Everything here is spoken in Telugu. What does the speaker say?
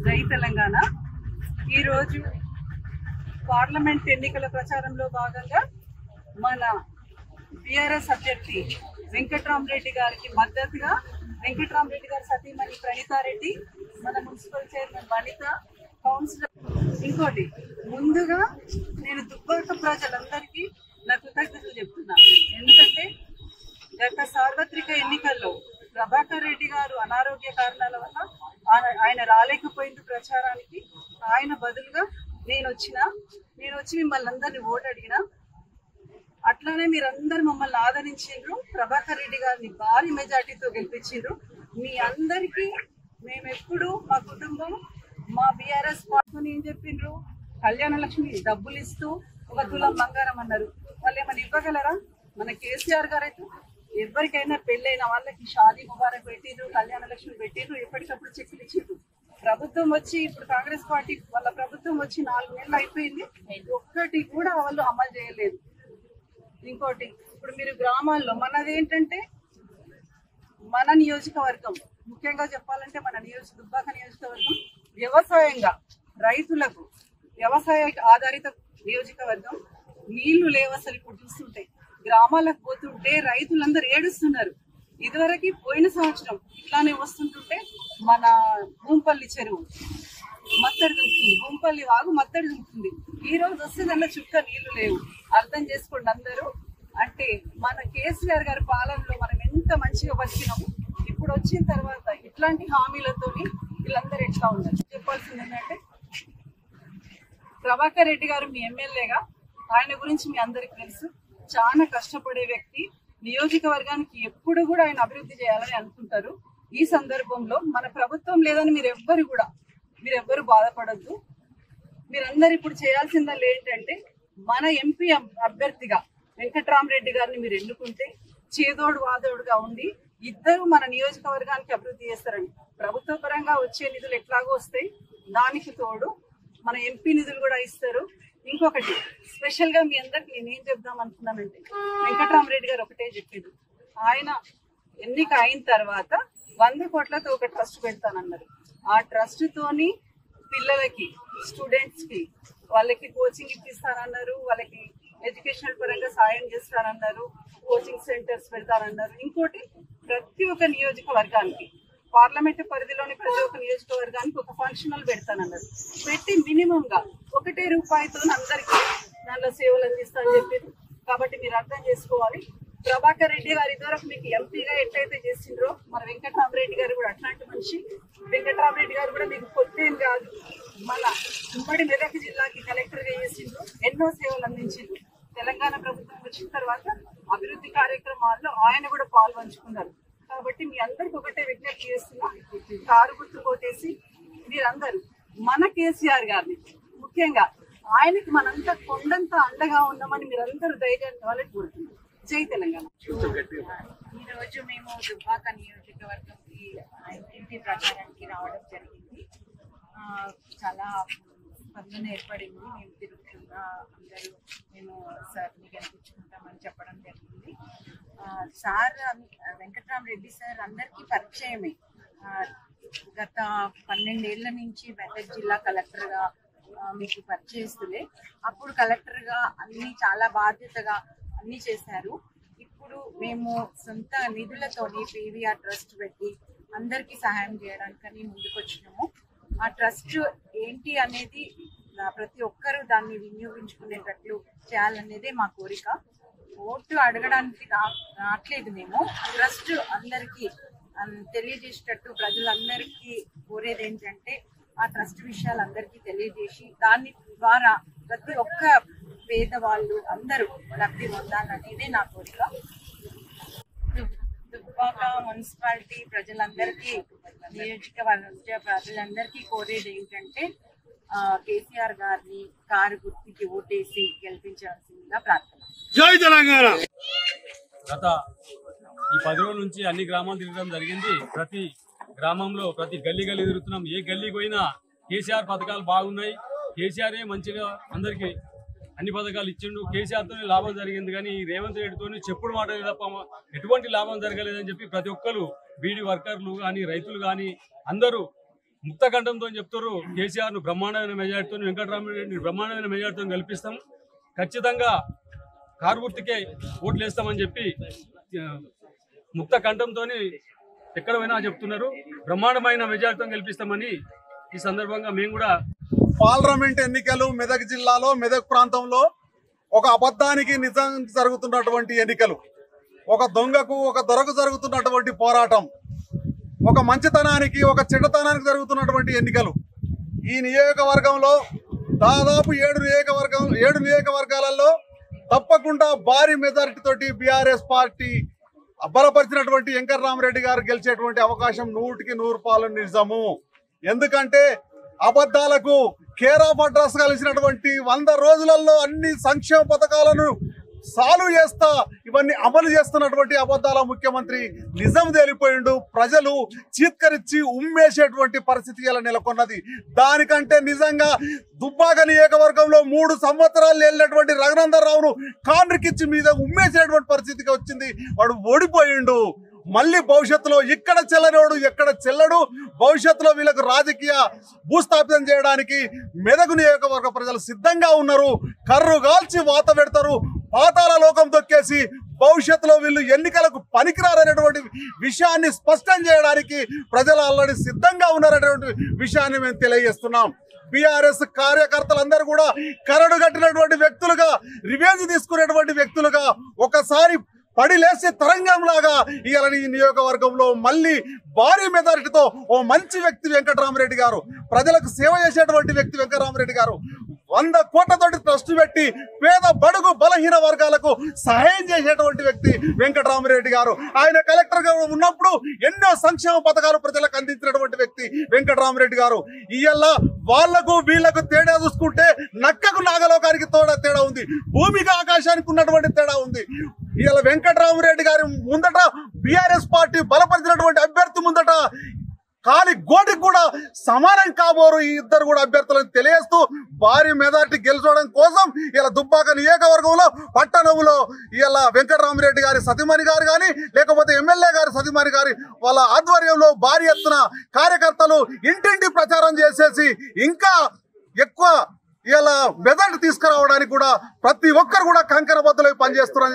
జై తెలంగాణ. ఈరోజు పార్లమెంట్ ఎన్నికల ప్రచారంలో భాగంగా మన బీఆర్ఎస్ అభ్యర్థి వెంకట్రామరెడ్డి గారికి మద్దతుగా వెంకట్రామరెడ్డి గారి సతీమణి ప్రణీతారెడ్డి, మన మున్సిపల్ చైర్మన్ వనిత, కౌన్సిలర్. ఇంకోటి, ముందుగా నేను దుబ్బాక ప్రజలందరికీ నా కృతజ్ఞతలు చెప్తున్నాను. ఎందుకంటే గత సార్వత్రిక ఎన్నికల్లో ప్రభాకర్ రెడ్డి గారు అనారోగ్య కారణాల వల్ల ఆయన రాలేకపోయింది ప్రచారానికి. ఆయన బదులుగా నేను వచ్చి మిమ్మల్ని అందరినీ ఓటు అడిగిన. అట్లానే మీరందరూ మమ్మల్ని ఆదరించిండ్రు, ప్రభాకర్ రెడ్డి గారిని భారీ మెజార్టీతో గెలిపించిండ్రు. మీ అందరికీ మేము ఎప్పుడు మా కుటుంబం మా బీఆర్ఎస్ పార్టీని ఏం చెప్పిండ్రు, కళ్యాణ లక్ష్మి డబ్బులు ఇస్తూ 1 తులం బంగారం అన్నారు. వాళ్ళు ఏమైనా ఇవ్వగలరా? మన కేసీఆర్ గారు అయితే ఎవరికైనా పెళ్ళైన వాళ్ళకి షాదీ ముబారక్ పెట్టిండ్రు, కళ్యాణ లక్ష్మి పెట్టిండ్రు, ఎప్పటికప్పుడు చెక్కులు ఇచ్చిండ్రు. ప్రభుత్వం వచ్చి ఇప్పుడు కాంగ్రెస్ పార్టీ వాళ్ళ ప్రభుత్వం వచ్చి 4 నెలలు అయిపోయింది, ఒక్కటి కూడా వాళ్ళు అమలు చేయలేదు. ఇంకోటి, ఇప్పుడు మీరు గ్రామాల్లో మనదేంటంటే మన నియోజకవర్గం, ముఖ్యంగా చెప్పాలంటే మన దుబ్బాక నియోజకవర్గం వ్యవసాయంగా రైతులకు వ్యవసాయ ఆధారిత నియోజకవర్గం. నీళ్లు లేవు అసలు. ఇప్పుడు చూస్తుంటే గ్రామాలకు పోతుంటే రైతులందరూ ఏడుస్తున్నారు. ఇదివరకు పోయిన సంవత్సరం ఇట్లానే వస్తుంటుంటే మన భూంపల్లి చెరువు మత్తడి దుంకుతుంది, భూంపల్లి వాగు మత్తడి దుంకుతుంది. ఈ రోజు వస్తే దానిలో చుక్క నీళ్లు లేవు. అర్థం చేసుకోండి అందరూ. అంటే మన కేసీఆర్ గారి పాలనలో మనం ఎంత మంచిగా బతికినాము. ఇప్పుడు వచ్చిన తర్వాత ఇట్లాంటి హామీలతోని వీళ్ళందరూ ఎట్లా ఉన్నారు చెప్పాల్సింది ఏంటంటే, ప్రభాకర్ రెడ్డి గారు మీ ఎమ్మెల్యేగా ఆయన గురించి మీ అందరికి తెలుసు. చాలా కష్టపడే వ్యక్తి. నియోజకవర్గానికి ఎప్పుడు కూడా ఆయన అభివృద్ధి చేయాలని అనుకుంటారు. ఈ సందర్భంలో మన ప్రభుత్వం లేదని మీరెవ్వరు బాధపడద్దు. మీరందరూ ఇప్పుడు చేయాల్సిందల్లా ఏంటంటే, మన ఎంపీ అభ్యర్థిగా వెంకట్రామరెడ్డి గారిని మీరు ఎన్నుకుంటే చేదోడు వాదోడుగా ఉండి ఇద్దరు మన నియోజకవర్గానికి అభివృద్ధి చేస్తారండి. ప్రభుత్వ పరంగా వచ్చే నిధులు ఎట్లాగో వస్తాయి, దానికి తోడు మన ఎంపీ నిధులు కూడా ఇస్తారు. ఇంకొకటి స్పెషల్ గా మీ అందరికి నేనేం చెప్దాం అనుకున్నానంటే, వెంకట్రామరెడ్డి గారు ఒకటే చెప్పిండు, ఆయన ఎన్నిక అయిన తర్వాత 100 కోట్లతో ఒక ట్రస్ట్ పెడతానన్నారు. ఆ ట్రస్ట్ తోని పిల్లలకి, స్టూడెంట్స్ కి వాళ్ళకి కోచింగ్ ఇప్పిస్తానన్నారు, వాళ్ళకి ఎడ్యుకేషనల్ పరంగా సాయం చేస్తానన్నారు, కోచింగ్ సెంటర్స్ పెడతానన్నారు. ఇంకోటి, ప్రతి ఒక్క నియోజకవర్గానికి పార్లమెంట్ పరిధిలోని ప్రతి ఒక్క నియోజకవర్గానికి ఒక ఫంక్షన్ హాల్ పెడతానన్నారు. పెట్టి మినిమం గా 1 రూపాయితో అందరికీ దానిలో సేవలు అందిస్తానని చెప్పారు. కాబట్టి మీరు అర్థం చేసుకోవాలి, ప్రభాకర్ రెడ్డి గారి ఇదివరకు మీకు ఎంపీగా ఎట్లయితే చేసిండ్రో మన వెంకట్రామరెడ్డి గారు కూడా అట్లాంటి మనిషి. వెంకట్రామరెడ్డి గారు కూడా మీకు కొత్తేం కాదు, మన ఉమ్మడి మెదక్ జిల్లాకి కలెక్టర్ గా చేసిండ్రు, ఎన్నో సేవలు అందించిండ్రు. తెలంగాణ ప్రభుత్వం వచ్చిన తర్వాత అభివృద్ధి కార్యక్రమాల్లో ఆయన కూడా పాల్పంచుకున్నారు. కాబట్టి మీ అందరికి ఒకటే విజ్ఞప్తి చేస్తున్నా, కారు గుర్తు కొట్టేసి మీరందరూ మన కేసీఆర్ గారిని, ముఖ్యంగా ఆయనకి మనంతా కొండంతా అండగా ఉన్నామని మీరందరూ ధైర్యాన్ని వాళ్ళకి కోరుతున్నారు. జై తెలంగాణ. ఈరోజు మేము దుబ్బాక నియోజకవర్గంకి ఇంటి ప్రచారానికి రావడం జరిగింది. చాలా స్పందన ఏర్పడింది. మేము తిరుగుతున్నా అందరూ మేము సార్ని గెలిపించుకుంటామని చెప్పడం జరిగింది. సార్ వెంకట్రామరెడ్డి సార్ అందరికీ పరిచయమే. గత 12 ఏళ్ల నుంచి మెదక్ జిల్లా కలెక్టర్గా మీకు పరిచయిస్తులే. అప్పుడు కలెక్టర్గా అన్ని చాలా బాధ్యతగా అన్ని చేశారు. ఇప్పుడు మేము సొంత నిధులతోని పీవీఆర్ ట్రస్ట్ పెట్టి అందరికీ సహాయం చేయడానికని ముందుకొచ్చినాము. ఆ ట్రస్ట్ ఏంటి అనేది ప్రతి ఒక్కరూ దాన్ని వినియోగించుకునేటట్లు చేయాలనేదే మా కోరిక. ఓటు అడగడానికి రావట్లేదు మేము. ట్రస్ట్ అందరికీ తెలియజేసేటట్టు ప్రజలందరికీ కోరేది ఏంటంటే, ఆ ట్రస్ట్ విషయాలు అందరికీ తెలియజేసి దాని ద్వారా ప్రతి ఒక్క పేదవాళ్ళు అందరూ లబ్ధి పొందాలనేదే నా కోరిక. దుబ్బాక మున్సిపాలిటీ ప్రజలందరికీ, నియోజకవర్గ ప్రజలందరికీ కోరేది ఏంటంటే, కేసీఆర్ గారిని కారు గుర్తుకి ఓటేసి గెలిపించాల్సిందిగా ప్రార్థన. జై తెలంగాణ. గత ఈ 10 రోజుల నుంచి అన్ని గ్రామాలు తిరగడం జరిగింది. ప్రతి గ్రామంలో ప్రతి గల్లీ తిరుగుతున్నాం. ఏ గల్లీకి పోయినా కేసీఆర్ పథకాలు బాగున్నాయి, కేసీఆరే మంచిగా అందరికీ అన్ని పథకాలు ఇచ్చిండు, కేసీఆర్తోనే లాభం జరిగింది. కానీ రేవంత్ రెడ్డితోనే చెప్పుడు మాట తప్ప ఎటువంటి లాభం జరగలేదని చెప్పి ప్రతి ఒక్కరు బీడీ వర్కర్లు కానీ రైతులు కానీ అందరూ ముక్తకంఠంతో చెప్తారు కేసీఆర్ ను బ్రహ్మాండమైన మెజార్టీతో, వెంకటరామరెడ్డిని బ్రహ్మాండమైన మెజార్టీతో గెలిపిస్తాం, ఖచ్చితంగా కారు గుర్తుకే ఓట్లు వేస్తామని చెప్పి ముక్త కంఠంతో ఎక్కడ పోయినా చెప్తున్నారు. బ్రహ్మాండమైన మెజార్టీతో గెలిపిస్తామని ఈ సందర్భంగా మేము కూడా. పార్లమెంట్ ఎన్నికలు మెదక్ జిల్లాలో, మెదక్ ప్రాంతంలో ఒక అబద్ధానికి నిజం జరుగుతున్నటువంటి ఎన్నికలు, ఒక దొంగకు ఒక దొరకు జరుగుతున్నటువంటి పోరాటం, ఒక మంచితనానికి ఒక చెడ్డతనానికి జరుగుతున్నటువంటి ఎన్నికలు. ఈ నియోజకవర్గంలో దాదాపు 7 నియోజకవర్గాలలో తప్పకుండా భారీ మెజారిటీ తోటి బీఆర్ఎస్ పార్టీ బలపరిచినటువంటి వెంకటరామరెడ్డి గారు గెలిచేటువంటి అవకాశం 100% నిజము. ఎందుకంటే అబద్ధాలకు కేర్ ఆఫ్ అడ్రస్ కలిసినటువంటి 100 రోజులలో అన్ని సంక్షేమ పథకాలను సాల్వ్ చేస్తా ఇవన్నీ అమలు చేస్తున్నటువంటి అబద్ధాల ముఖ్యమంత్రి నిజం తేలిపోయిండు. ప్రజలు చీత్కరించి ఉమ్మేసేటువంటి పరిస్థితి ఇలా నెలకొన్నది. దానికంటే నిజంగా దుబ్బాక నియోజకవర్గంలో 3 సంవత్సరాలు వెళ్ళినటువంటి రఘునందన్ రావును కాండ్రికిచ్చి మీద ఉమ్మేసేటువంటి పరిస్థితికి వచ్చింది. వాడు ఓడిపోయిండు. మళ్ళీ భవిష్యత్తులో ఇక్కడ చెల్లనోడు ఎక్కడ చెల్లడు. భవిష్యత్తులో వీళ్ళకు రాజకీయ భూస్థాపితం చేయడానికి మెదక్ నియోజకవర్గ ప్రజలు సిద్ధంగా ఉన్నారు. కర్రు కాల్చి వాత పెడతారు, పాతాల లోకం తొక్కేసి భవిష్యత్తులో వీళ్ళు ఎన్నికలకు పనికిరారనేటువంటి విషయాన్ని స్పష్టం చేయడానికి ప్రజలు ఆల్రెడీ సిద్ధంగా ఉన్నారనేటువంటి విషయాన్ని మేము తెలియజేస్తున్నాం. బీఆర్ఎస్ కార్యకర్తలందరూ కూడా కరడు కట్టినటువంటి వ్యక్తులుగా, రివెంజ్ తీసుకునేటువంటి వ్యక్తులుగా ఒకసారి పడి లేసే తరంగం లాగా ఇవాళ ఈ నియోజకవర్గంలో మళ్ళీ భారీ మెజారిటీతో ఓ మంచి వ్యక్తి వెంకటరామరెడ్డి గారు, ప్రజలకు సేవ చేసేటువంటి వ్యక్తి వెంకటరామరెడ్డి గారు, 100 కోట్లతోటి ట్రస్ట్ పెట్టి పేద బడుగు బలహీన వర్గాలకు సహాయం చేసేటువంటి వ్యక్తి వెంకటరామరెడ్డి గారు. ఆయన కలెక్టర్ గా ఉన్నప్పుడు ఎన్నో సంక్షేమ పథకాలు ప్రజలకు అందించినటువంటి వ్యక్తి వెంకటరామరెడ్డి గారు. ఇవాళ వాళ్లకు వీళ్లకు తేడా చూసుకుంటే నక్కకు నాగలోకానికి తేడా ఉంది, భూమికి ఆకాశానికి ఉన్నటువంటి తేడా ఉంది. ఇవాళ వెంకటరామరెడ్డి గారి ముందట బీఆర్ఎస్ పార్టీ బలపరిచినటువంటి అభ్యర్థి ముందట కానీ గోటికి కూడా సమానం కాబోరు ఈ ఇద్దరు కూడా అభ్యర్థులను తెలియజేస్తూ భారీ మెజార్టీ గెలుచడం కోసం ఇలా దుబ్బాక నియోజకవర్గంలో పట్టణంలో ఇలా వెంకటరామరెడ్డి గారి సతీమణి గారు కానీ లేకపోతే ఎమ్మెల్యే గారి సతీమణి గారి వాళ్ళ ఆధ్వర్యంలో భారీ ఎత్తున కార్యకర్తలు ఇంటింటి ప్రచారం చేసేసి ఇంకా ఎక్కువ ఇలా మెజార్టీ తీసుకురావడానికి కూడా ప్రతి ఒక్కరు కూడా కంకణబద్దులై పనిచేస్తున్నారు.